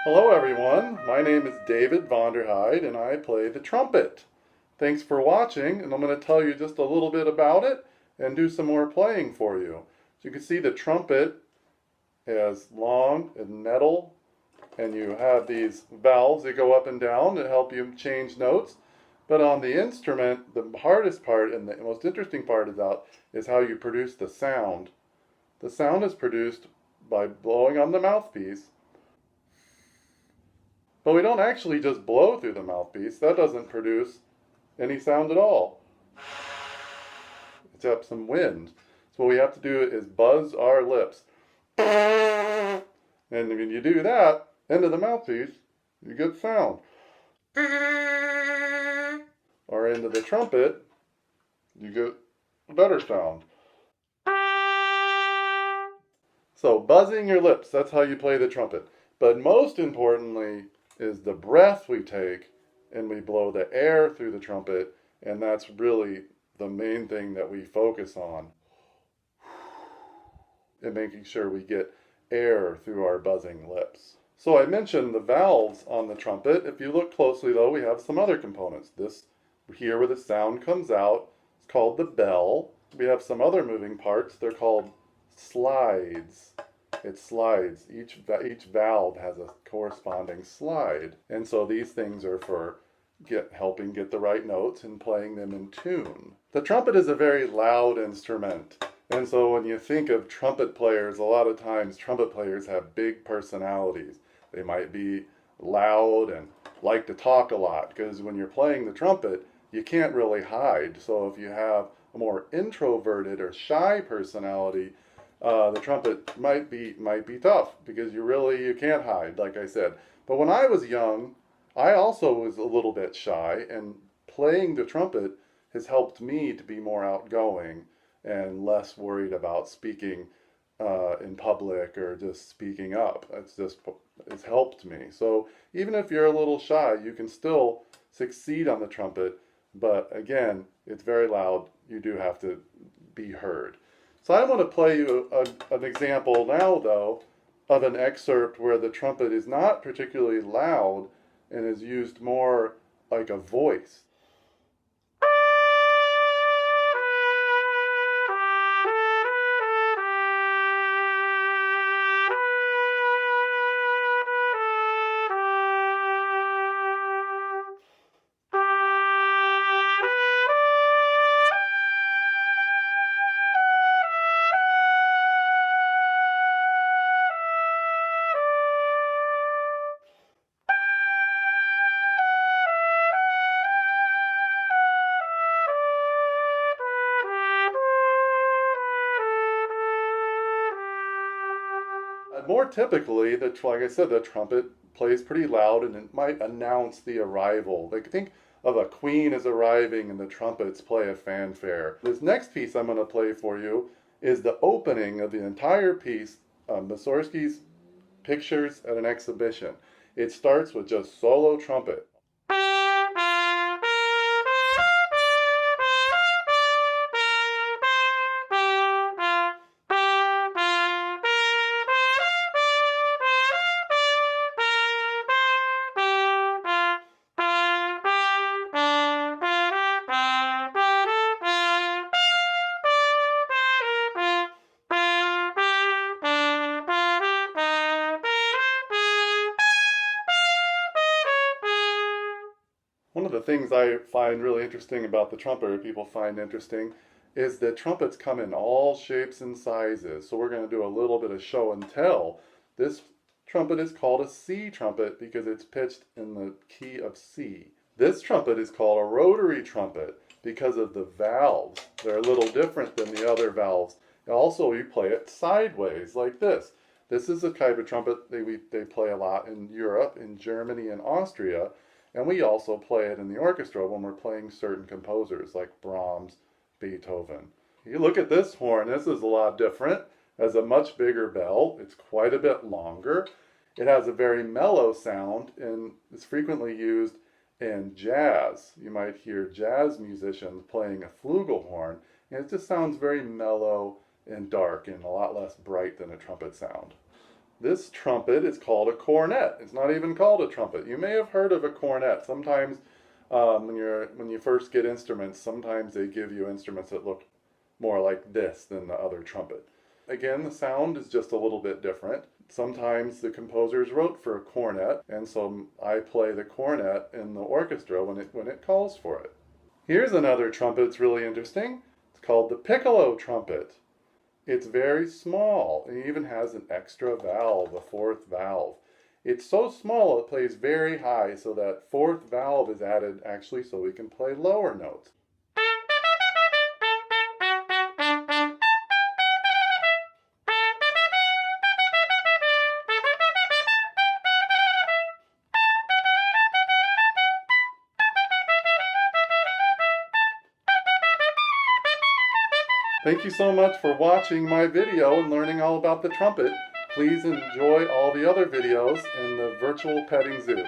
Hello everyone, my name is David Vonderheide and I play the trumpet. Thanks for watching, and I'm going to tell you just a little bit about it and do some more playing for you. So you can see the trumpet is long and metal, and you have these valves that go up and down to help you change notes. But on the instrument, the hardest part and the most interesting part is how you produce the sound. The sound is produced by blowing on the mouthpiece. But we don't actually just blow through the mouthpiece. That doesn't produce any sound at all, except some wind. So what we have to do is buzz our lips. And when you do that, into the mouthpiece, you get sound. Or into the trumpet, you get a better sound. So buzzing your lips, that's how you play the trumpet. But most importantly is the breath we take, and we blow the air through the trumpet, and that's really the main thing that we focus on. And making sure we get air through our buzzing lips. So I mentioned the valves on the trumpet. If you look closely though, we have some other components. This here where the sound comes out is called the bell. We have some other moving parts. They're called slides. It slides. Each valve has a corresponding slide. And so these things are for helping get the right notes and playing them in tune. The trumpet is a very loud instrument. And so when you think of trumpet players, a lot of times trumpet players have big personalities. They might be loud and like to talk a lot, because when you're playing the trumpet, you can't really hide. So if you have a more introverted or shy personality, the trumpet might be tough, because you can't hide, like I said. But when I was young, I also was a little bit shy, and playing the trumpet has helped me to be more outgoing and less worried about speaking in public or just speaking up. It's helped me. So even if you're a little shy, you can still succeed on the trumpet. But again, it's very loud. You do have to be heard. So I want to play you an example now, though, of an excerpt where the trumpet is not particularly loud and is used more like a voice. More typically, like I said, the trumpet plays pretty loud, and it might announce the arrival. Like, think of a queen is arriving and the trumpets play a fanfare. This next piece I'm going to play for you is the opening of the entire piece, Mussorgsky's Pictures at an Exhibition. It starts with just solo trumpet. One of the things I find really interesting about the trumpet, or people find interesting, is that trumpets come in all shapes and sizes. So we're going to do a little bit of show and tell. This trumpet is called a C trumpet because it's pitched in the key of C. This trumpet is called a rotary trumpet because of the valves. They're a little different than the other valves. Also, you play it sideways like this. This is a type of trumpet they play a lot in Europe, in Germany and Austria. And we also play it in the orchestra when we're playing certain composers like Brahms, Beethoven. You look at this horn, this is a lot different. It has a much bigger bell. It's quite a bit longer. It has a very mellow sound and is frequently used in jazz. You might hear jazz musicians playing a flugelhorn, and it just sounds very mellow and dark and a lot less bright than a trumpet sound. This trumpet is called a cornet. It's not even called a trumpet. You may have heard of a cornet. Sometimes when you first get instruments, sometimes they give you instruments that look more like this than the other trumpet. Again, the sound is just a little bit different. Sometimes the composers wrote for a cornet, and so I play the cornet in the orchestra when it calls for it. Here's another trumpet that's really interesting. It's called the piccolo trumpet. It's very small. It even has an extra valve, a fourth valve. It's so small it plays very high, so that fourth valve is added actually so we can play lower notes. Thank you so much for watching my video and learning all about the trumpet. Please enjoy all the other videos in the virtual petting zoo.